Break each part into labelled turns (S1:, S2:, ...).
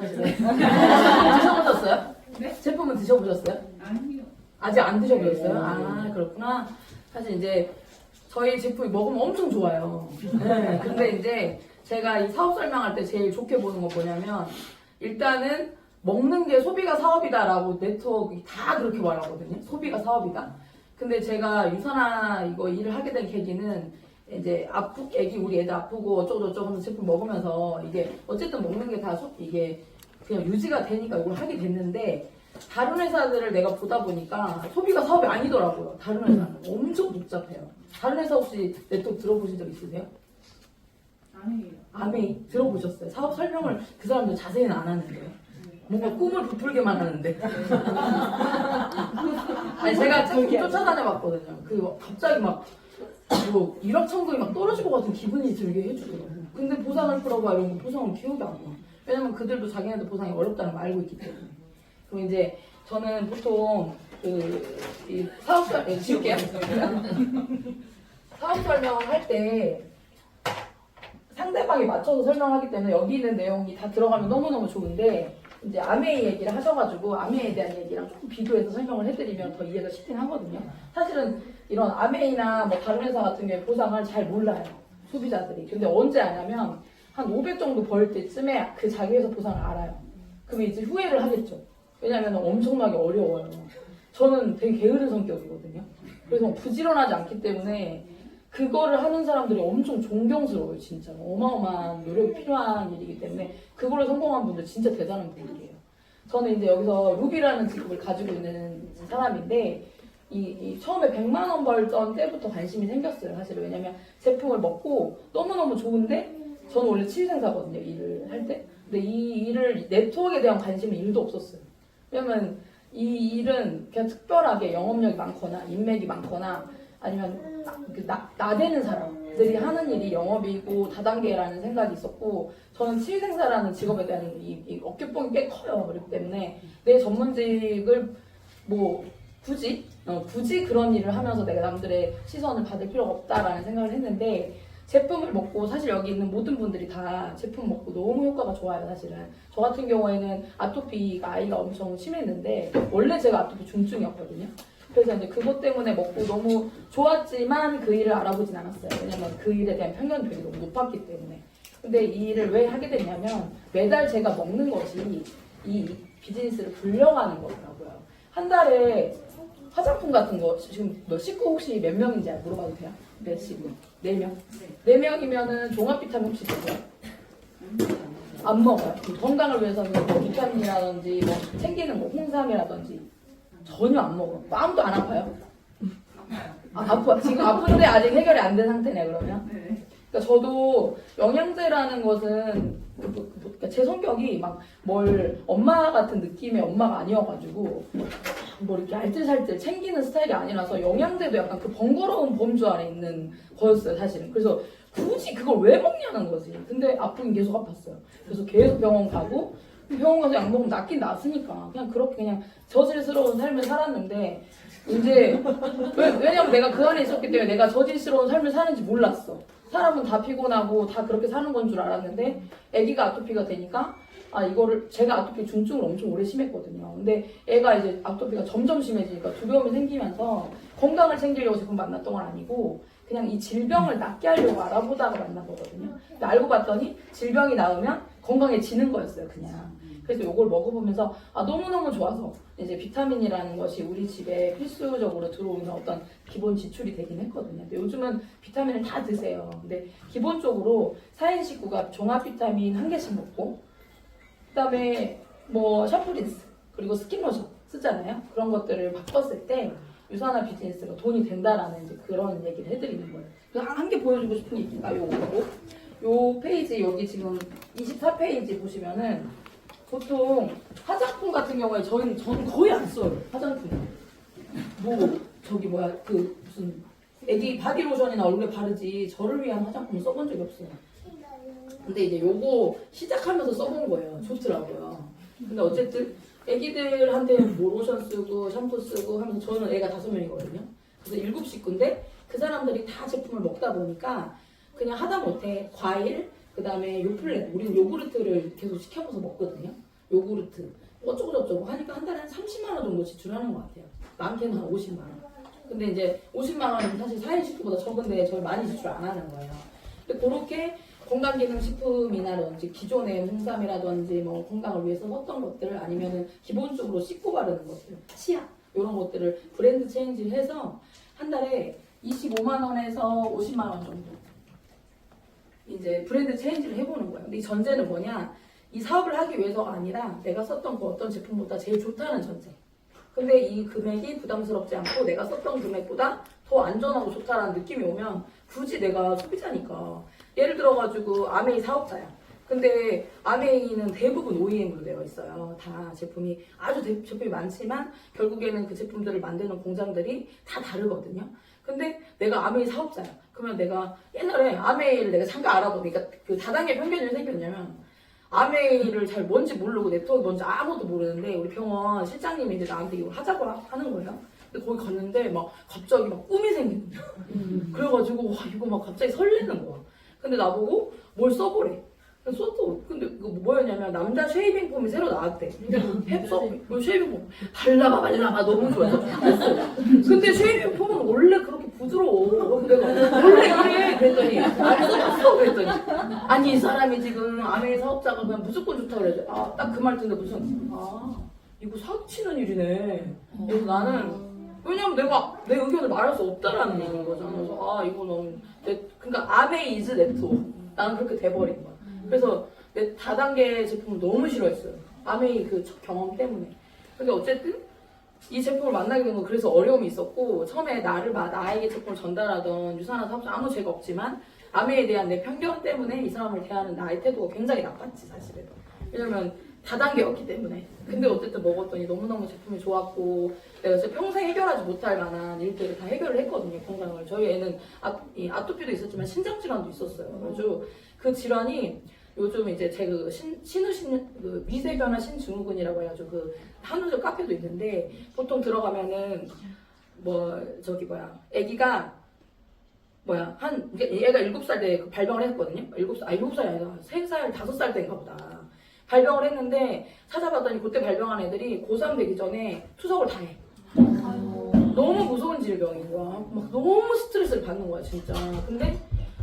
S1: 드셔보셨어요?
S2: 네?
S1: 제품은 드셔보셨어요?
S2: 아니요.
S1: 아직 안 드셔보셨어요? 아, 그렇구나. 사실 이제 저희 제품이 먹으면 엄청 좋아요. 네, 근데 이제 제가 이 사업 설명할 때 제일 좋게 보는 거 뭐냐면 일단은 먹는 게 소비가 사업이다라고 네트워크 다 그렇게 말하거든요. 소비가 사업이다. 근데 제가 유산화 이거 일을 하게 된 계기는 이제 애기 우리 애들 아프고 어쩌고저쩌고 하면서 제품 먹으면서 이게 어쨌든 먹는 게 다 이게 그냥 유지가 되니까 이걸 하게 됐는데 다른 회사들을 내가 보다 보니까 소비가 사업이 아니더라고요. 다른 회사는 엄청 복잡해요. 다른 회사 혹시 네트워크 들어보신 적 있으세요?
S2: 아니에요.
S1: 아메이 들어보셨어요? 사업 설명을 그 사람들 자세히는 안 하는데요. 뭔가 꿈을 부풀게만 하는데. 아니 제가 쭉 쫓아다녀봤거든요. 그 갑자기 막 뭐 일확천금이 막 떨어질 것 같은 기분이 들게 해주더라고요. 근데 보상을 풀어봐 이런 거 보상은 기억이 안 나. 왜냐면 그들도 자기네들 보상이 어렵다는 걸 알고 있기 때문에. 그럼 이제 저는 보통 이 사업 지울게요. 사업 설명을 할 때 상대방에 맞춰서 설명하기 때문에 여기 있는 내용이 다 들어가면 너무너무 좋은데 이제 아메이 얘기를 하셔가지고 아메이에 대한 얘기랑 조금 비교해서 설명을 해드리면 더 이해가 쉽긴 하거든요. 사실은 이런 아메이나 뭐 다른 회사 같은 경우에 보상을 잘 몰라요. 소비자들이. 근데 언제 아냐면 한 500 정도 벌 때쯤에 그 자기 회사 보상을 알아요. 그럼 이제 후회를 하겠죠. 왜냐면 엄청나게 어려워요. 저는 되게 게으른 성격이거든요. 그래서 부지런하지 않기 때문에 그거를 하는 사람들이 엄청 존경스러워요, 진짜. 어마어마한 노력이 필요한 일이기 때문에 그걸로 성공한 분들 진짜 대단한 분들이에요. 저는 이제 여기서 루비라는 직업을 가지고 있는 사람인데 처음에 100만 원 벌던 때부터 관심이 생겼어요, 사실은. 왜냐면 제품을 먹고 너무너무 좋은데 저는 원래 치위생사거든요, 일을 할 때. 근데 이 일을 네트워크에 대한 관심이 1도 없었어요. 왜냐면 이 일은 그냥 특별하게 영업력이 많거나 인맥이 많거나 아니면 나대는 사람들이 하는 일이 영업이고 다단계라는 생각이 있었고 저는 치위생사라는 직업에 대한 이 어깨뽕이 꽤 커요. 그렇기 때문에 내 전문직을 뭐 굳이 그런 일을 하면서 내가 남들의 시선을 받을 필요가 없다라는 생각을 했는데 제품을 먹고 사실 여기 있는 모든 분들이 다 제품 먹고 너무 효과가 좋아요. 사실은 저 같은 경우에는 아토피가 아이가 엄청 심했는데 원래 제가 아토피 중증이었거든요. 그래서 이제 그것 때문에 먹고 너무 좋았지만 그 일을 알아보진 않았어요. 왜냐면 그 일에 대한 편견들이 너무 높았기 때문에. 근데 이 일을 왜 하게 됐냐면 매달 제가 먹는 것이 이 비즈니스를 불려가는 거더라고요. 한 달에 화장품 같은 거 지금 너 식구 혹시 몇 명인지 물어봐도 돼요? 몇 식구? 4명? 네 명이면은 종합 비타민 혹시 드세요? 안 먹어요. 건강을 위해서는 뭐 비타민이라든지 뭐 챙기는 거 홍삼이라든지 전혀 안 먹어요. 마음도 안 아파요? 아파요. 지금 아픈데 아직 해결이 안 된 상태네 그러면?
S2: 네.
S1: 그러니까 저도 영양제라는 것은 그러니까 제 성격이 막 뭘 엄마 같은 느낌의 엄마가 아니어가지고 뭐 이렇게 알뜰살뜰 챙기는 스타일이 아니라서 영양제도 약간 그 번거로운 범주 안에 있는 거였어요 사실은. 그래서 굳이 그걸 왜 먹냐는 거지. 근데 아프긴 계속 아팠어요. 그래서 계속 병원 가고 병원 가서 약 먹으면 낫긴 낫으니까 그냥 그렇게 그냥 저질스러운 삶을 살았는데 이제 왜냐면 내가 그 안에 있었기 때문에 내가 저질스러운 삶을 사는지 몰랐어. 사람은 다 피곤하고 다 그렇게 사는 건 줄 알았는데 아기가 아토피가 되니까 이거를 제가 아토피 중증을 엄청 오래 심했거든요. 근데 애가 이제 아토피가 점점 심해지니까 두려움이 생기면서 건강을 챙기려고 제품 만났던 건 아니고 그냥 이 질병을 낫게 하려고 알아보다가 만난 거거든요. 근데 알고 봤더니 질병이 나으면 건강해지는 거였어요, 그냥. 그래서 이걸 먹어보면서 너무너무 좋아서 이제 비타민이라는 것이 우리 집에 필수적으로 들어오는 어떤 기본 지출이 되긴 했거든요. 근데 요즘은 비타민을 다 드세요. 근데 기본적으로 4인 식구가 종합 비타민 1개씩 먹고 그다음에 뭐 샤프린스 그리고 스킨로션 쓰잖아요. 그런 것들을 바꿨을 때 유산화 비즈니스가 돈이 된다라는 이제 그런 얘기를 해드리는 거예요. 한 개 보여주고 싶은 게 있을까? 요거고 요 페이지 여기 지금 24페이지 보시면은 보통 화장품 같은 경우에 저는 거의 안 써요. 화장품. 뭐 저기 뭐야 그 무슨 애기 바디로션이나 얼굴에 바르지 저를 위한 화장품 써본 적이 없어요. 근데 이제 요거 시작하면서 써본 거예요. 좋더라고요. 근데 어쨌든 애기들한테 뭐 로션 쓰고 샴푸 쓰고 하면서 저는 애가 5명이거든요. 그래서 7식구인데 그 사람들이 다 제품을 먹다 보니까 그냥 하다못해 과일 그 다음에 요플레 우리는 요구르트를 계속 시켜서 먹거든요. 요구르트 어쩌고저쩌고 하니까 한 달에 한 30만 원 정도 지출하는 것 같아요. 많게는 한 50만 원. 근데 이제 50만 원은 사실 4인 식구보다 적은데 저를 많이 지출 안 하는 거예요. 근데 그렇게 건강기능식품이라든지 기존의 홍삼이라든지 뭐 건강을 위해서 썼던 것들 아니면은 기본적으로 씻고 바르는 것들, 치약 이런 것들을 브랜드 체인지를 해서 한 달에 25만 원에서 50만 원 정도 이제 브랜드 체인지를 해보는 거예요. 근데 이 전제는 뭐냐? 이 사업을 하기 위해서가 아니라 내가 썼던 그 어떤 제품보다 제일 좋다는 전제. 근데 이 금액이 부담스럽지 않고 내가 썼던 금액보다 더 안전하고 좋다라는 느낌이 오면 굳이 내가 소비자니까 예를 들어가지고 아메이 사업자야. 근데 아메이는 대부분 OEM으로 되어 있어요. 다 제품이 아주 제품이 많지만 결국에는 그 제품들을 만드는 공장들이 다 다르거든요. 근데 내가 아메이 사업자야. 그러면 내가 옛날에 아메이를 내가 잠깐 알아보니까 그 다단계 편견이 생겼냐면 아메이를 잘 뭔지 모르고 네트워크 뭔지 아무것도 모르는데 우리 병원 실장님이 이제 나한테 이걸 하자고 하는 거예요. 근데 거기 갔는데 막 갑자기 막 꿈이 생기는 거야. 그래가지고 와 이거 막 갑자기 설레는 거야. 근데 나보고 뭘 써보래. 썼어. 근데 그거 뭐였냐면 남자 쉐이빙 폼이 새로 나왔대. 했어. 쉐이빙 폼 발라봐 너무 좋아서 했어. 근데 쉐이빙 폼은 원래 그렇게 부드러워. 내가 원래 그래 그랬더니 안 써봤어 그랬더니 아니 이 사람이 지금 아메이 사업자가 그냥 무조건 좋다고 그래. 아 딱 그 말 듣는데 무슨 이거 사치는 일이네. 그래서 나는 왜냐면 내가 내 의견을 말할 수 없다라는 얘기인 거잖아. 그래서 이거는 그러니까 아메이 이즈 네트워크. 나는 그렇게 돼버린 거야. 그래서 내 다단계 제품을 너무 싫어했어요. 아메이 그 첫 경험 때문에. 근데 어쨌든 이 제품을 만나게 된 건 그래서 어려움이 있었고 처음에 나에게 제품을 전달하던 유산한 사업자 아무 죄가 없지만 아메이에 대한 내 편견 때문에 이 사람을 대하는 나의 태도가 굉장히 나빴지 사실은. 왜냐면 다단계였기 때문에. 근데 어쨌든 먹었더니 너무너무 제품이 좋았고 내가 진짜 평생 해결하지 못할 만한 일들을 다 해결을 했거든요. 건강을. 저희 애는 아토피도 있었지만 신장질환도 있었어요. 그래서 그 질환이 요즘 이제 제 그 미세변화 신증후군이라고 해가지고 그 한우적 카페도 있는데 보통 들어가면은 애기가 얘가 7살 때 발병을 했거든요. 7살이 아니라 3살, 5살 때인가 보다. 발병을 했는데 찾아봤더니 그때 발병한 애들이 고3 되기 전에 투석을 다 해. 너무 무서운 질병인 거야. 막 너무 스트레스를 받는 거야, 진짜. 근데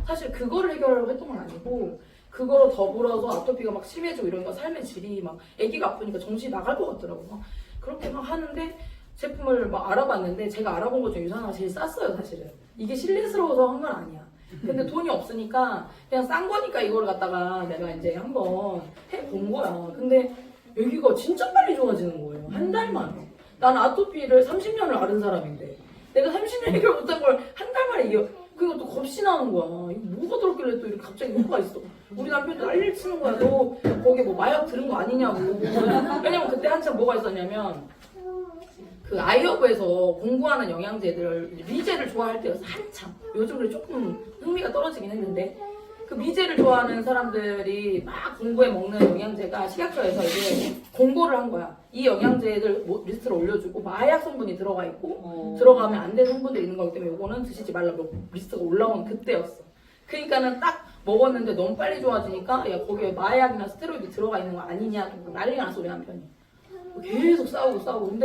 S1: 사실 그거를 해결하려고 했던 건 아니고 그거로 더불어서 아토피가 막 심해지고 이러니까 삶의 질이 막 애기가 아프니까 정신이 나갈 것 같더라고. 그렇게 막 하는데 제품을 막 알아봤는데 제가 알아본 것 중에 유산화가 제일 쌌어요, 사실은. 이게 신뢰스러워서 한 건 아니야. 근데 돈이 없으니까 그냥 싼 거니까 이걸 갖다가 내가 이제 한번 해본 거야. 근데 애기가 진짜 빨리 좋아지는 거예요. 한 달 만에. 난 아토피를 30년을 앓은 사람인데 내가 30년 해결 못한 걸 한 달 만에 그리고 또 겁이 나는 거야. 이거 뭐가 들었길래 또 이렇게 갑자기 효과가 있어. 우리 남편도 난리를 치는 거야. 너 거기 뭐 마약 들은 거 아니냐고. 왜냐면 그때 한참 뭐가 있었냐면 그 아이허브에서 공부하는 영양제들 미제를 좋아할 때였어. 한참. 요즘 그래 조금 흥미가 떨어지긴 했는데 그 미제를 좋아하는 사람들이 막 공부해 먹는 영양제가 식약처에서 이제 공고를 한 거야. 이 영양제들 리스트를 올려주고 마약 성분이 들어가 있고 들어가면 안 되는 성분들이 있는 거기 때문에 이거는 드시지 말라고 리스트가 올라온 그때였어. 그러니까는 딱 먹었는데 너무 빨리 좋아지니까 야 거기에 마약이나 스테로이드 들어가 있는 거 아니냐 난리가 났어 우리 남편이. 계속 싸우고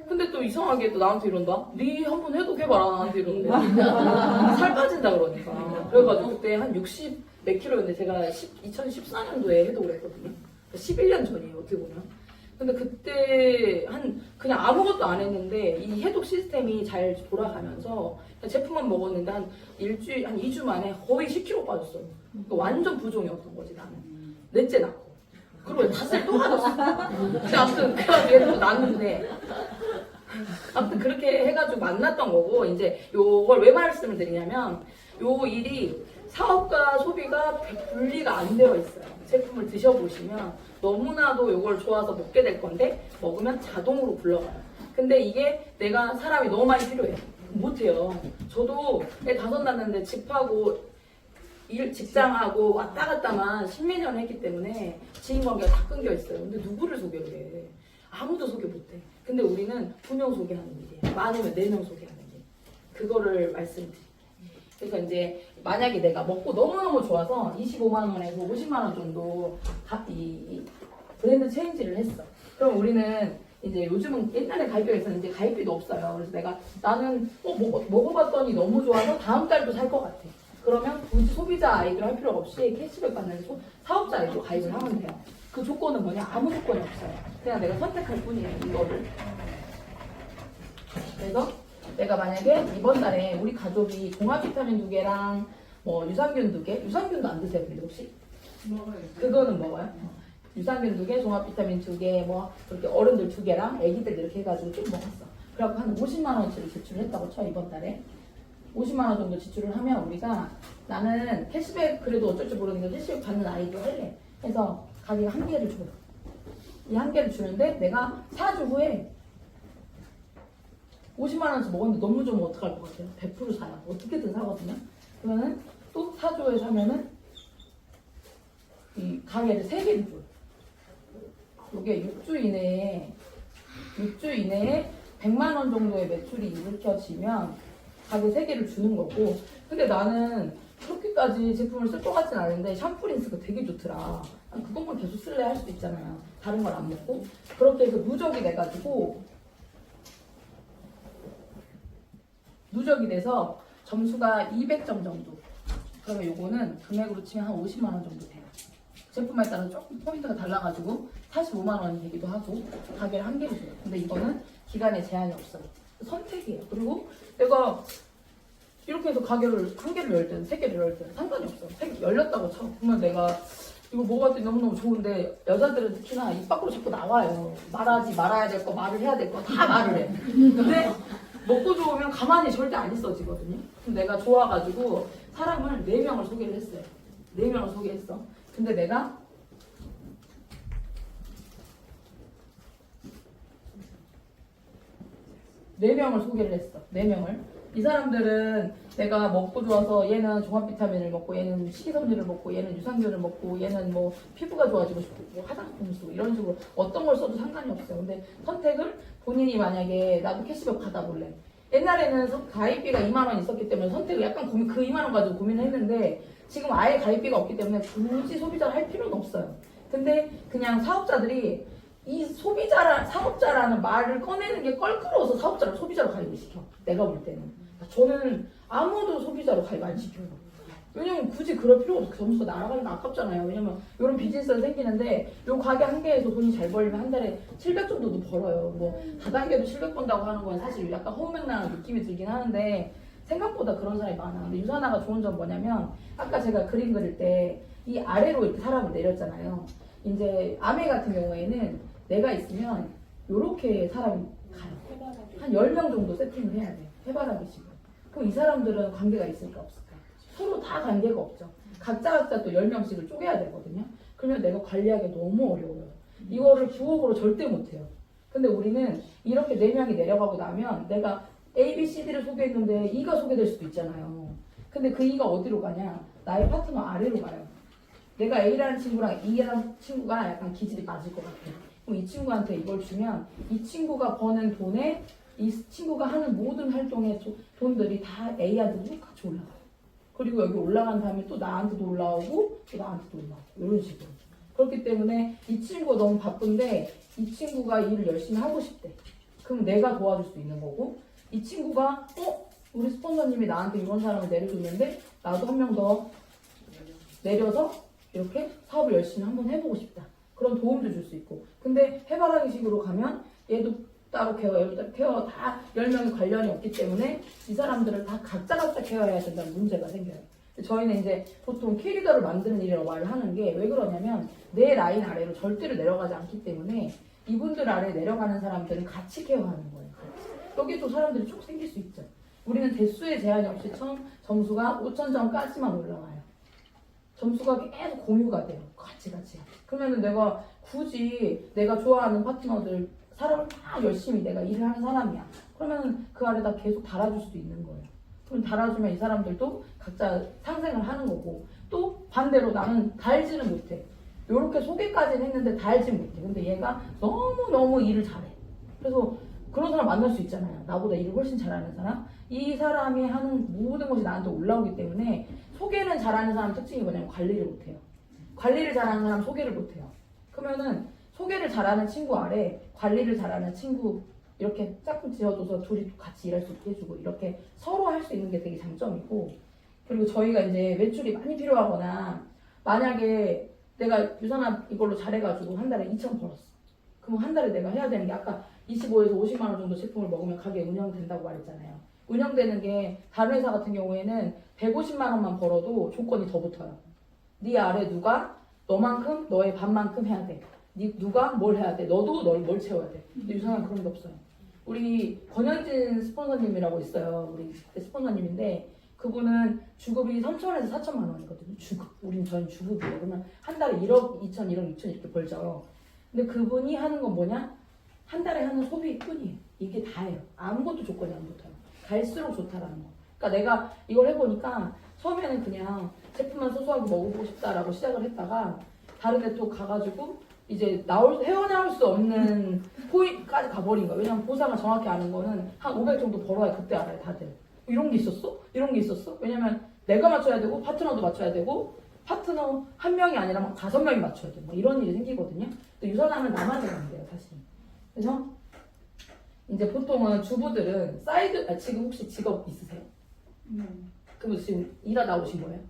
S1: 근데 또 이상하게 또 나한테 이런다? 네 한번 해독해봐라 나한테 이러는데 살 빠진다 그러니까. 그래가지고 그때 한 60 몇 킬로였는데 제가 2014년도에 해독을 했거든요. 11년 전이에요 어떻게 보면. 근데 그때 그냥 아무것도 안 했는데 이 해독 시스템이 잘 돌아가면서 제품만 먹었는데 한 2주 만에 거의 10kg 빠졌어요. 그러니까 완전 부종이었던 거지 나는. 넷째 낳고. 그리고 5살 또 가졌어. 근데 아무튼 그래가지고 얘도 났는데 아무튼 그렇게 해가지고 만났던 거고 이제 요걸 왜 말씀을 드리냐면 요 일이 사업과 소비가 분리가 안 되어 있어요. 제품을 드셔보시면 너무나도 요걸 좋아서 먹게 될 건데 먹으면 자동으로 굴러가요. 근데 이게 내가 사람이 너무 많이 필요해. 못해요. 저도 애 5 낳는데 집하고 직장하고 왔다 갔다만 10몇 년 했기 때문에 지인관계가 다 끊겨 있어요. 근데 누구를 소개를 해? 아무도 소개 못해. 근데 우리는 2명 소개하는 일이에요. 많으면 4명 소개하는 일. 그거를 말씀드릴게요. 그래서 이제 만약에 내가 먹고 너무너무 좋아서 25만 원에서 50만 원 정도 브랜드 체인지를 했어. 그럼 우리는 이제 요즘은 옛날에 가입비가 있었는데 가입비도 없어요. 그래서 나는 먹어봤더니 너무 좋아서 다음 달도 살 것 같아. 그러면 굳이 소비자 아이디로 할 필요가 없이 캐시백 받는 사업자 아이디로 가입을 하면 돼요. 그 조건은 뭐냐? 아무 조건이 없어요. 그냥 내가 선택할 뿐이에요, 이거를. 그래서 내가 만약에 이번 달에 우리 가족이 종합 비타민 2개랑 뭐 유산균 2개, 유산균도 안 드세요, 근데 혹시?
S2: 먹어요.
S1: 그거는 먹어요. 유산균 2개, 종합 비타민 2개, 뭐 그렇게 어른들 2개랑 애기들 이렇게 해가지고 좀 먹었어. 그래갖고 한 50만 원치를 지출했다고 쳐, 이번 달에. 50만 원 정도 지출을 하면 우리가 나는 캐시백 그래도 어쩔 줄 모르는데 캐시백 받는 아이도 할래. 해서 가게가 한 개를 줘요. 이 한 개를 주는데 내가 4주 후에 50만 원치 먹었는데 너무 좋으면 어떡할 것 같아요? 100% 사요. 어떻게든 사거든요. 그러면은 또 4주 후에 사면은 이 가게를 3개를 줘요. 이게 6주 이내에 100만 원 정도의 매출이 일으켜지면 가게 3개를 주는 거고. 근데 나는 그렇게까지 제품을 쓸 것 같진 않은데 샴푸 린스가 되게 좋더라. 그것만 계속 쓸래 할 수도 있잖아요. 다른 걸 안 먹고. 그렇게 해서 누적이 돼서 점수가 200점 정도. 그러면 요거는 금액으로 치면 한 50만 원 정도 돼요. 제품에 따라 조금 포인트가 달라가지고 45만 원이 되기도 하고 가게를 한 개를 줘요. 근데 이거는 기간에 제한이 없어요. 선택이에요. 그리고 내가 이렇게 해서 가게를 한 개를 열 때는 3개를 열 때는 상관이 없어. 3개 열렸다고 쳐. 그러면 내가 이거 먹어봤더니 너무너무 좋은데 여자들은 특히나 입 밖으로 자꾸 나와요. 말하지 말아야 될 거, 말을 해야 될 거 다 말을 해. 근데 먹고 좋으면 가만히 절대 안 있어지거든요. 그럼 내가 좋아가지고 사람을 4명을 소개를 했어요. 4명을 소개했어. 근데 내가 네 명을 소개를 했어. 4명을. 이 사람들은 내가 먹고 좋아서 얘는 종합 비타민을 먹고 얘는 식이섬유를 먹고 얘는 유산균을 먹고 얘는 뭐 피부가 좋아지고 싶고 뭐 화장품 쓰고 이런 식으로 어떤 걸 써도 상관이 없어요. 근데 선택을 본인이 만약에 나도 캐시백 받아볼래. 옛날에는 가입비가 2만 원 있었기 때문에 선택을 약간 그 2만 원 가지고 고민을 했는데 지금 아예 가입비가 없기 때문에 굳이 소비자를 할 필요는 없어요. 근데 그냥 사업자들이 이 사업자라는 말을 꺼내는 게 껄끄러워서 사업자를 소비자로 가입을 시켜. 내가 볼 때는. 저는 아무도 소비자로 가입 안 시켜요. 왜냐면 굳이 그럴 필요가 없어. 점수가 날아가는 거 아깝잖아요. 왜냐면 이런 비즈니스가 생기는데 요 가게 한 개에서 돈이 잘 벌리면 한 달에 700 정도도 벌어요. 뭐 다단계도 700 번다고 하는 건 사실 약간 허무맹랑한 느낌이 들긴 하는데 생각보다 그런 사람이 많아. 근데 유산화가 좋은 점 뭐냐면 아까 제가 그림 그릴 때 이 아래로 이렇게 사람을 내렸잖아요. 이제 아메 같은 경우에는 내가 있으면 요렇게 사람이 가요. 한 10명 정도 세팅을 해야 돼. 해바라기식으로. 그럼 이 사람들은 관계가 있을까 없을까? 서로 다 관계가 없죠. 각자 또 10명씩을 쪼개야 되거든요. 그러면 내가 관리하기 너무 어려워요. 이거를 부업으로 절대 못해요. 근데 우리는 이렇게 4명이 내려가고 나면 내가 A, B, C, D를 소개했는데 E가 소개될 수도 있잖아요. 근데 그 E가 어디로 가냐? 나의 파트너 아래로 가요. 내가 A라는 친구랑 E라는 친구가 약간 기질이 맞을 것 같아요. 그럼 이 친구한테 이걸 주면 이 친구가 버는 돈에 이 친구가 하는 모든 활동의 돈들이 다 A한테 똑같이 올라가요. 그리고 여기 올라간 다음에 또 나한테도 올라오고 또 나한테도 올라오고 이런 식으로. 그렇기 때문에 이 친구가 너무 바쁜데 이 친구가 일을 열심히 하고 싶대. 그럼 내가 도와줄 수 있는 거고 이 친구가 우리 스폰서님이 나한테 이런 사람을 내려줬는데 나도 한 명 더 내려서 이렇게 사업을 열심히 한번 해보고 싶다. 그런 도움도 줄 수 있고. 근데 해바라기식으로 가면 얘도 따로 케어, 얘도 따로 케어 다 10명이 관련이 없기 때문에 이 사람들을 다 각자 케어해야 된다는 문제가 생겨요. 저희는 이제 보통 캐리더를 만드는 일이라고 말을 하는 게 왜 그러냐면 내 라인 아래로 절대로 내려가지 않기 때문에 이분들 아래 내려가는 사람들은 같이 케어하는 거예요. 여기 또 사람들이 쭉 생길 수 있죠. 우리는 대수의 제한이 없이 점수가 5,000점까지만 올라와요. 점수가 계속 공유가 돼요. 같이. 그러면은 내가 굳이 내가 좋아하는 파트너들 사람을 다 열심히 내가 일을 하는 사람이야. 그러면은 그 아래다 계속 달아줄 수도 있는 거예요. 그럼 달아주면 이 사람들도 각자 상생을 하는 거고 또 반대로 나는 달지는 못해. 요렇게 소개까지는 했는데 달지 못해. 근데 얘가 너무너무 일을 잘해. 그래서 그런 사람 만날 수 있잖아요. 나보다 일을 훨씬 잘하는 사람. 이 사람이 하는 모든 것이 나한테 올라오기 때문에 소개는 잘하는 사람 특징이 뭐냐면 관리를 못해요. 관리를 잘하는 사람 소개를 못해요. 그러면은 소개를 잘하는 친구 아래 관리를 잘하는 친구 이렇게 짝꿍 지어줘서 둘이 같이 일할 수 있게 해주고 이렇게 서로 할 수 있는 게 되게 장점이고 그리고 저희가 이제 매출이 많이 필요하거나 만약에 내가 유산화 이걸로 잘해가지고 한 달에 2천 벌었어. 그럼 한 달에 내가 해야 되는 게 아까 25에서 50만 원 정도 제품을 먹으면 가게 운영된다고 말했잖아요. 운영되는 게 다른 회사 같은 경우에는 150만 원만 벌어도 조건이 더 붙어요. 네 아래 누가 너만큼 너의 반만큼 해야 돼. 네 누가 뭘 해야 돼. 너도 뭘 채워야 돼. 근데 유산화는 그런 게 없어요. 우리 권현진 스폰서님이라고 있어요. 우리 스폰서님인데 그분은 주급이 3천에서 4천만 원이거든요. 주급. 우린 전 주급이에요. 그러면 한 달에 1억 2천, 1억 6천 이렇게 벌죠. 근데 그분이 하는 건 뭐냐? 한 달에 하는 소비뿐이에요. 이게 다예요. 아무것도 조건이 안 붙어요. 갈수록 좋다라는 거. 그러니까 내가 이걸 해보니까 처음에는 그냥 제품만 소소하게 먹어보고 싶다라고 시작을 했다가 다른 데 또 가가지고 이제 헤어나올 수 없는 포인트까지 가버린 거예요. 왜냐면 보상을 정확히 아는 거는 한 500 정도 벌어야 그때 알아요, 다들. 이런 게 있었어? 이런 게 있었어? 왜냐면 내가 맞춰야 되고 파트너도 맞춰야 되고 파트너 한 명이 아니라 막 5명이 맞춰야 돼. 뭐 이런 일이 생기거든요. 또 유선하면 나만 해야 돼요, 사실. 그래서 이제 보통은 주부들은 지금 혹시 직업 있으세요? 그럼 지금 일하다 오신 거예요?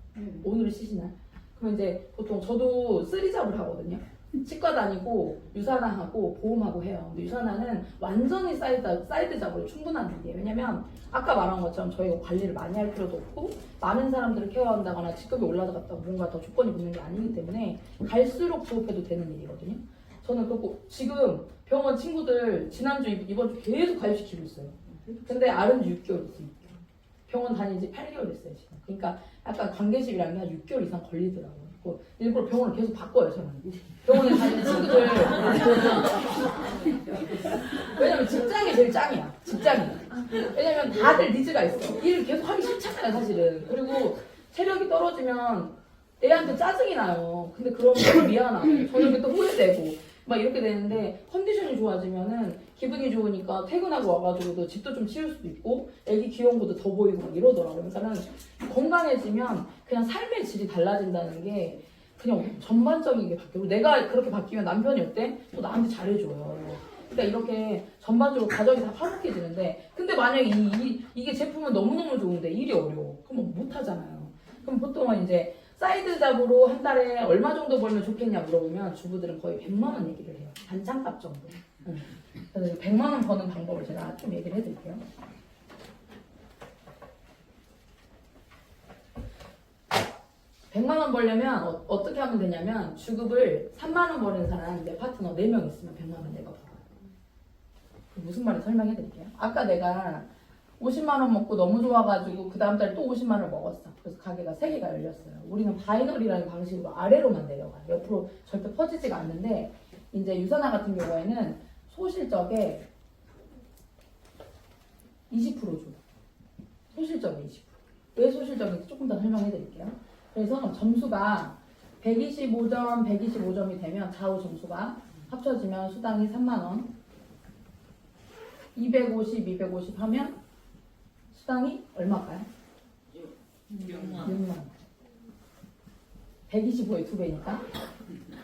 S1: 오늘은 쉬시나요? 그럼 이제 보통 저도 쓰리잡을 하거든요. 치과 다니고 유산화하고 보험하고 해요. 근데 유산화는 완전히 사이드 잡으로 충분한 일이에요. 왜냐면 아까 말한 것처럼 저희가 관리를 많이 할 필요도 없고 많은 사람들을 케어한다거나 직급이 올라갔다고 뭔가 더 조건이 붙는 게 아니기 때문에 갈수록 부업해도 되는 일이거든요. 저는 그리고 지금 병원 친구들 지난주 이번 주 계속 가입시키고 있어요. 근데 아른 지 6개월 있습니다. 병원 다닌 지 8개월 됐어요 지금. 그러니까 약간 관계식이라는 게 한 6개월 이상 걸리더라고요. 일부러 병원을 계속 바꿔요 저는. 병원에 다니는 친구들. 왜냐면 직장이 제일 짱이야. 직장이. 왜냐면 다들 니즈가 있어. 일을 계속 하기 싫잖아요 사실은. 그리고 체력이 떨어지면 애한테 짜증이 나요. 근데 그러면 미안하고 저녁에 또 후회되고 막 이렇게 되는데 컨디션이 좋아지면은 기분이 좋으니까 퇴근하고 와가지고도 집도 좀 치울 수도 있고 애기 귀여운 것도 더 보이고 막 이러더라고요. 그러니까는 건강해지면 그냥 삶의 질이 달라진다는 게 그냥 전반적인 게 바뀌고 내가 그렇게 바뀌면 남편이 어때? 또 나한테 잘해줘요. 그러니까 이렇게 전반적으로 가정이 다 화목해지는데 근데 만약에 이게 제품은 너무너무 좋은데 일이 어려워. 그럼 못 하잖아요. 그럼 보통은 이제 사이드 잡으로 한 달에 얼마 정도 벌면 좋겠냐 물어보면 주부들은 거의 100만 원 얘기를 해요. 반찬값 정도. 그래서 100만 원 버는 방법을 제가 좀 얘기를 해드릴게요. (100만 원) 벌려면 어떻게 하면 되냐면 주급을 3만 원 버는 사람 내 파트너 4명 있으면 100만 원 내가 벌어요. 무슨 말인지 설명해 드릴게요. 아까 내가 50만 원 먹고 너무 좋아가지고 그 다음 달에 또 50만 원을 먹었어. 그래서 가게가 3개가 열렸어요. 우리는 바이너리라는 방식으로 아래로만 내려가요. 옆으로 절대 퍼지지가 않는데 이제 유산화 같은 경우에는 소실적에 20% 줘. 소실적에 20%. 왜 소실적인지 조금 더 설명해 드릴게요. 그래서 점수가 125점, 125점이 되면 좌우 점수가 합쳐지면 수당이 3만 원. 250, 250 하면 수당이 얼마일까요? 6만 원. 125의 2배니까.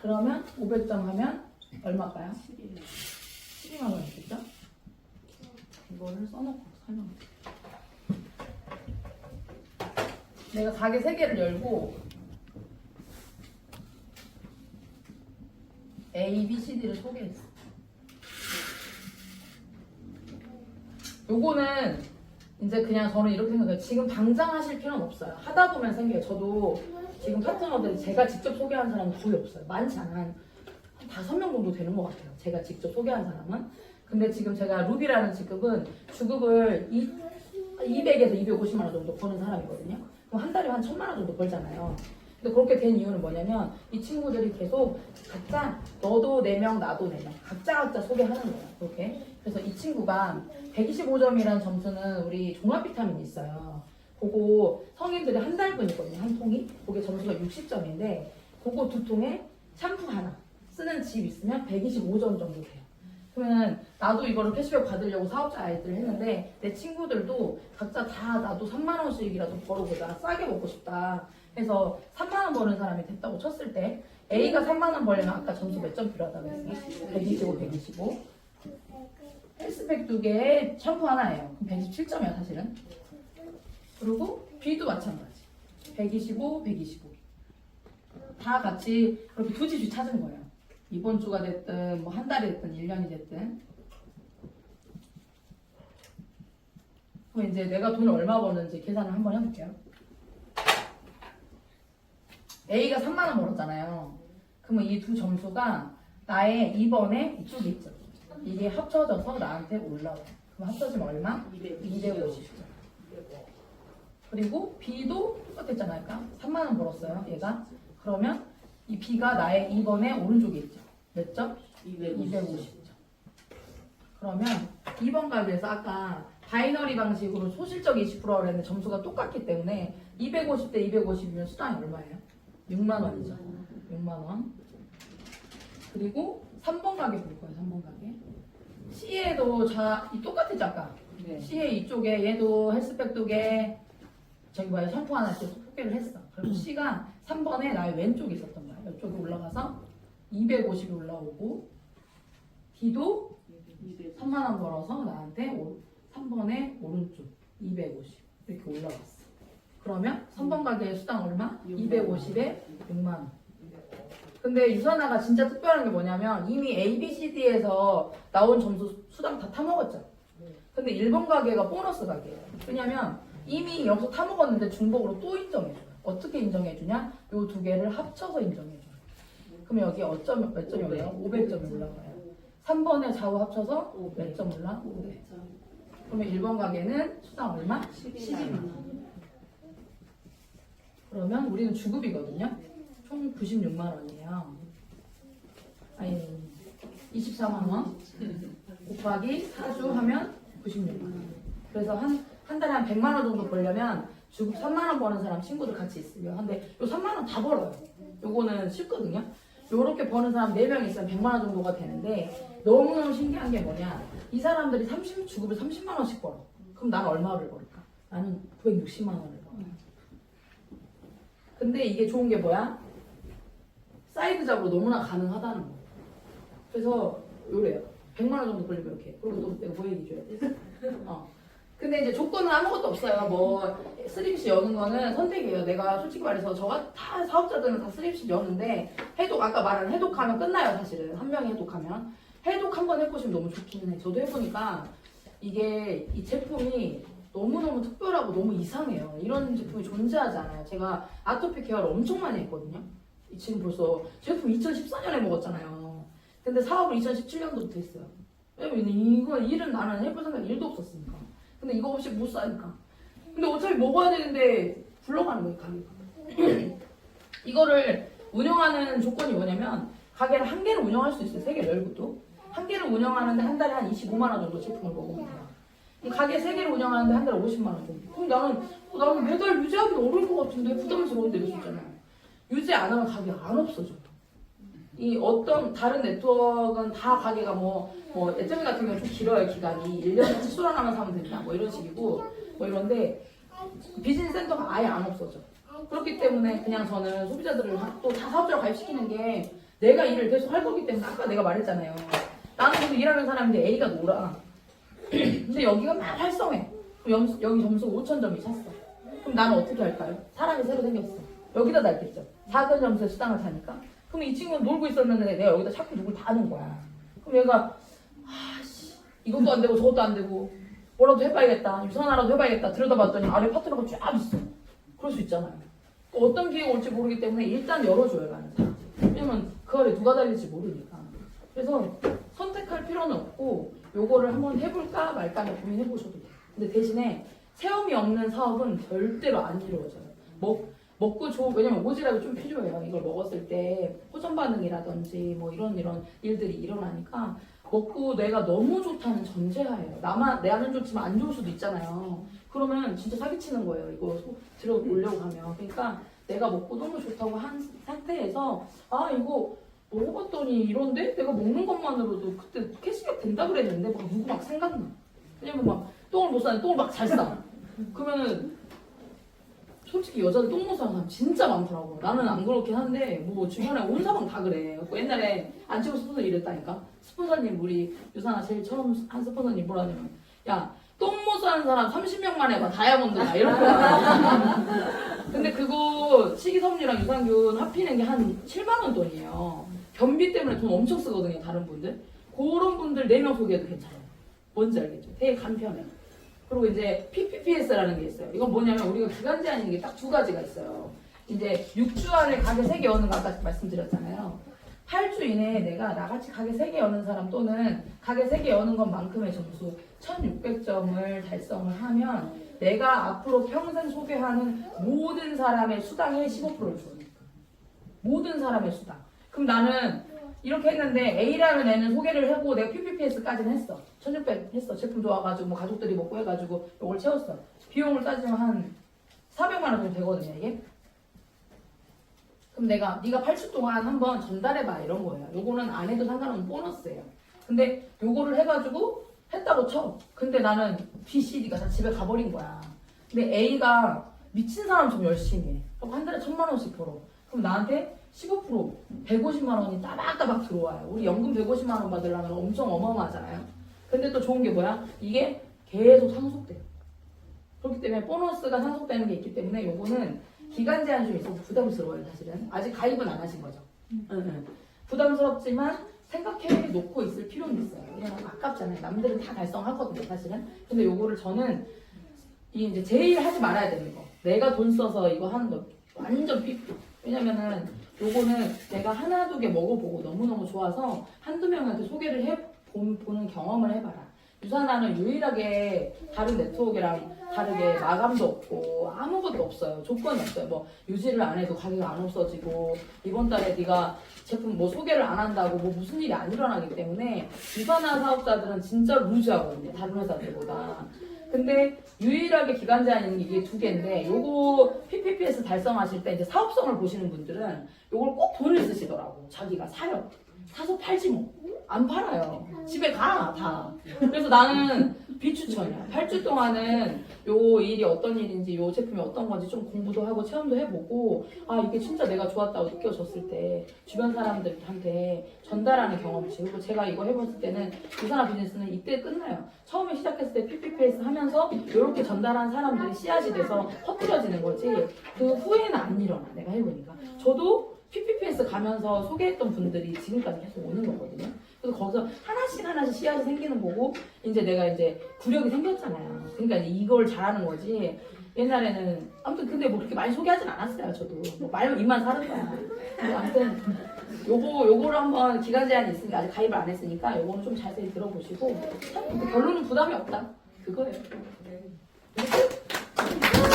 S1: 그러면 500점 하면 얼마일까요? 12만 원이겠죠? 이거를 써놓고 설명할게요. 내가 가게 3개를 열고 A, B, C, D를 소개했어. 요거는 이제 그냥 저는 이렇게 생각해요. 지금 당장 하실 필요는 없어요. 하다 보면 생겨요. 저도 지금 파트너들이 제가 직접 소개한 사람은 거의 없어요. 많지 않아. 한 5명 정도 되는 것 같아요. 제가 직접 소개한 사람은. 근데 지금 제가 루비라는 직급은 주급을 200에서 250만 원 정도 버는 사람이거든요. 그럼 한 달에 한 1000만 원 정도 벌잖아요. 근데 그렇게 된 이유는 뭐냐면 이 친구들이 계속 각자 너도 4명 나도 4명 각자 소개하는 거예요. 그렇게. 그래서 이 친구가 125점이라는 점수는 우리 종합 비타민이 있어요. 그거 성인들이 한 달분이거든요. 한 통이. 그게 점수가 60점인데 그거 2통에 샴푸 하나 쓰는 집 있으면 125점 정도 돼요. 그러면 나도 이거를 캐시백 받으려고 사업자 아이들을 했는데 내 친구들도 각자 다 나도 3만 원씩이라도 벌어보자. 싸게 먹고 싶다. 해서 3만 원 버는 사람이 됐다고 쳤을 때 A가 3만 원 벌려면 아까 점수 몇 점 필요하다고 했어? 125, 125. 헬스백 2개에 샴푸 하나예요. 그럼 127점이야 사실은. 그리고 B도 마찬가지. 125, 125. 다 같이 그렇게 두 집 찾은 거예요. 이번 주가 됐든 뭐 한 달이 됐든 1년이 됐든. 그럼 이제 내가 돈을 얼마 버는지 계산을 한번 해볼게요. A가 3만 원 벌었잖아요. 그러면 이 두 점수가 나의 2번에 이쪽에 있죠. 이게 합쳐져서 나한테 올라와. 그럼 합쳐지면 얼마? 250점. 그리고 B도 똑같았잖아요. 아까 3만 원 벌었어요. 얘가. 그러면 이 B가 나의 2번에 오른쪽에 있죠. 몇 점? 250점. 그러면 2번 가게에서 아까 바이너리 방식으로 소실적 20%라 했는데 점수가 똑같기 때문에 250 대 250이면 수당이 얼마예요? 6만 원이죠. 6만 원. 그리고 3번 가게 볼 거예요. 3번 가게. C에도 똑같았죠 아까.
S2: 네.
S1: C에 이쪽에 얘도 헬스백 2개 저기 뭐야 샴푸 하나 이렇게 소개를 했어. 그리고 C가 3번에 나의 왼쪽에 있었던 거야. 이쪽에 올라가서 250이 올라오고 D도 3만 원 벌어서 나한테 3번에 오른쪽 250 이렇게 올라갔어. 그러면 3번 가게의 수당 얼마? 250에 6만 원. 근데 유선아가 진짜 특별한 게 뭐냐면 이미 A, B, C, D에서 나온 점수 수당 다 타먹었죠. 근데 1번 가게가 보너스 가게예요. 왜냐면 이미 여기서 타먹었는데 중복으로 또 인정해줘요. 어떻게 인정해주냐? 요 두 개를 합쳐서 인정해줘요. 그럼 여기 몇 점이 올라요? 500점이 올라가요. 3번에 좌우 합쳐서 몇 점 올라? 500. 그러면 1번 가게는 수당 얼마? 12만 원. 그러면 우리는 주급이거든요. 총 96만 원이에요. 아니 24만 원 곱하기 4주 하면 96만 원. 그래서 한 달에 한 100만 원 정도 벌려면 주급 3만 원 버는 사람 친구들 같이 있으면 근데 요 3만 원 다 벌어요. 요거는 쉽거든요. 요렇게 버는 사람 4명 있으면 100만 원 정도가 되는데 너무너무 신기한 게 뭐냐 이 사람들이 주급을 30만 원씩 벌어. 그럼 난 얼마를 벌을까? 나는 960만 원을 벌어. 근데 이게 좋은 게 뭐야? 사이드 잡으로 너무나 가능하다는 거. 그래서 요래요. 100만 원 정도 벌리면 이렇게. 그리고 또 내가 뭐 얘기해줘야 돼? 근데 이제 조건은 아무것도 없어요. 뭐 슬립시 여는 거는 선택이에요. 내가 솔직히 말해서 다 사업자들은 다 슬립시 여는데 해독 아까 말한 해독하면 끝나요. 사실은 한 명이 해독하면 해독 한번 해보시면 너무 좋기는 해. 저도 해보니까 이게 이 제품이 너무너무 특별하고 너무 이상해요. 이런 제품이 존재하지 않아요. 제가 아토피 케어를 엄청 많이 했거든요. 지금 벌써 제품 2014년에 먹었잖아요. 근데 사업을 2017년도부터 했어요. 왜냐면 이거 일은 나는 해볼 생각이 1도 없었으니까. 근데 이거 없이 못 사니까. 근데 어차피 먹어야 되는데 굴러가는 거예요, 가게가. 이거를 운영하는 조건이 뭐냐면 가게를 한 개를 운영할 수 있어요. 3개를 열고도. 한 개를 운영하는데 한 달에 한 25만 원 정도 제품을 먹으면 돼요. 가게 3개를 운영하는데 한 달에 50만 원 정도. 그럼 나는 매달 유지하기 어려울 것 같은데 부담스러운데 이럴 수 있잖아요. 유지 안 하면 가게 안 없어져요. 이 어떤 다른 네트워크는 다 가게가 뭐 애정이 같은 경우는 좀 길어요 기간이 1년에 칫솔 하나만 사면 된다 뭐 이런 식이고 뭐 이런데 비즈니스 센터가 아예 안 없어져. 그렇기 때문에 그냥 저는 소비자들을 또 다 사업자로 가입시키는 게 내가 일을 계속 할 거기 때문에 아까 내가 말했잖아요. 나는 계속 일하는 사람인데 A가 놀아. 근데 여기가 막 활성해. 그럼 여기 점수 5,000점이 찼어. 그럼 나는 어떻게 할까요? 사람이 새로 생겼어. 여기다 달겠죠. 작은 점수에 수당을 타니까. 그럼 이 친구는 놀고 있었는데 내가 여기다 자꾸 누굴 다 넣은 거야. 그럼 얘가 이것도 안 되고 저것도 안 되고 뭐라도 해봐야겠다. 유선화라도 해봐야겠다. 들여다봤더니 아래 파트너가 쫙 있어. 그럴 수 있잖아요. 어떤 기회가 올지 모르기 때문에 일단 열어줘요. 나는 다. 왜냐면 그 아래 누가 달릴지 모르니까. 그래서 선택할 필요는 없고 요거를 한번 해볼까 말까 고민해보셔도 돼요. 근데 대신에 체험이 없는 사업은 절대로 안 이루어져요. 먹고 왜냐면 오지랖이 좀 필요해요. 이걸 먹었을 때 호전 반응이라든지 뭐 이런 일들이 일어나니까 먹고 내가 너무 좋다는 전제하에요. 내는 좋지만 안 좋을 수도 있잖아요. 그러면 진짜 사기치는 거예요. 이거 들어오려고 하면. 그러니까 내가 먹고 너무 좋다고 한 상태에서 이거 먹어봤더니 이런데? 내가 먹는 것만으로도 그때 캐시백 된다 그랬는데 누구 막 생각나. 왜냐면 막 똥을 못 싸는데 똥을 막 잘 싸. 그러면은 솔직히 여자들 똥 못 싸는 사람 진짜 많더라고. 나는 안 그렇긴 한데 뭐 주변에 온 사람 다 그래. 그래서 옛날에 안 찍고 스폰서 이랬다니까. 스폰서님 우리 유산아 제일 처음 한 스폰서님 뭐라냐면 야 똥 못 싸는 사람 30명만 해봐 다이아몬드다 이런 거야. 근데 그거 식이섬유랑 유산균 합히는 게 한 7만 원 돈이에요. 변비 때문에 돈 엄청 쓰거든요 다른 분들. 그런 분들 4명 소개해도 괜찮아요. 뭔지 알겠죠? 되게 간편해. 그리고 이제 PPPS라는 게 있어요. 이건 뭐냐면 우리가 기간 제한 있는 게 딱 2가지가 있어요. 이제 6주 안에 가게 3개 여는 거 아까 말씀드렸잖아요. 8주 이내에 내가 나같이 가게 3개 여는 사람 또는 가게 3개 여는 것만큼의 점수 1600점을 달성을 하면 내가 앞으로 평생 소개하는 모든 사람의 수당의 15%를 줘요. 모든 사람의 수당. 그럼 나는 이렇게 했는데 A라는 애는 소개를 하고 내가 PPPS까지는 했어. 1600 했어. 제품 좋아가지고 뭐 가족들이 먹고 해가지고 이걸 채웠어. 비용을 따지면 한 400만 원 정도 되거든요 이게. 그럼 네가 8주 동안 한번 전달해봐 이런 거예요. 요거는 안 해도 상관없는 보너스예요. 근데 요거를 해가지고 했다고 쳐. 근데 나는 B, C, D가 다 집에 가버린 거야. 근데 A가 미친 사람처럼 열심히 해. 그럼 한 달에 1000만 원씩 벌어. 그럼 나한테 15% 150만 원이 따박따박 들어와요. 우리 연금 150만 원 받으려면 엄청 어마어마하잖아요. 근데 또 좋은 게 뭐야? 이게 계속 상속돼요. 그렇기 때문에 보너스가 상속되는 게 있기 때문에 요거는 기간 제한 좀 있어서 부담스러워요 사실은. 아직 가입은 안 하신 거죠. 부담스럽지만 생각해 놓고 있을 필요는 있어요. 왜냐면 아깝잖아요. 남들은 다 달성하거든요 사실은. 근데 요거를 저는 이제 제일 하지 말아야 되는 거. 내가 돈 써서 이거 하는 거 완전 삐삐. 왜냐면은 요거는 내가 하나 두 개 먹어보고 너무너무 좋아서 한두 명한테 소개를 보는 경험을 해봐라. 유산화는 유일하게 다른 네트워크랑 다르게 마감도 없고 아무것도 없어요. 조건이 없어요. 뭐 유지를 안 해도 가격이 안 없어지고 이번 달에 네가 제품 뭐 소개를 안 한다고 뭐 무슨 일이 안 일어나기 때문에 유산화 사업자들은 진짜 루즈하거든요. 다른 회사들보다. 근데 유일하게 기간 제한 있는 게 이게 2개인데 요거 PPPS 달성하실 때 이제 사업성을 보시는 분들은 요걸 꼭 돈을 쓰시더라고. 자기가 사요. 사서 팔지 뭐. 안 팔아요. 집에 가, 다. 그래서 나는 비추천이야. 8주 동안은 요 일이 어떤 일인지, 요 제품이 어떤 건지 좀 공부도 하고 체험도 해보고, 아, 이게 진짜 내가 좋았다고 느껴졌을 때, 주변 사람들한테 전달하는 경험치. 그리고 제가 이거 해봤을 때는, 유산화 비즈니스는 이때 끝나요. 처음에 시작했을 때 PPPS 하면서, 요렇게 전달한 사람들이 씨앗이 돼서 퍼뜨려지는 거지, 그 후에는 안 일어나. 내가 해보니까. 저도 PPPS 가면서 소개했던 분들이 지금까지 계속 오는 거거든요. 그래서 거기서 하나씩 씨앗이 생기는 거고, 이제 내가 이제 구력이 생겼잖아요. 그러니까 이제 이걸 잘하는 거지. 옛날에는, 아무튼 근데 뭐 그렇게 많이 소개하진 않았어요, 저도. 뭐 말로 입만 사는 거야. 근데 아무튼, 요거를 한번 기간 제한이 있으니까, 아직 가입을 안 했으니까, 요거는 좀 자세히 들어보시고, 참, 결론은 부담이 없다. 그거예요.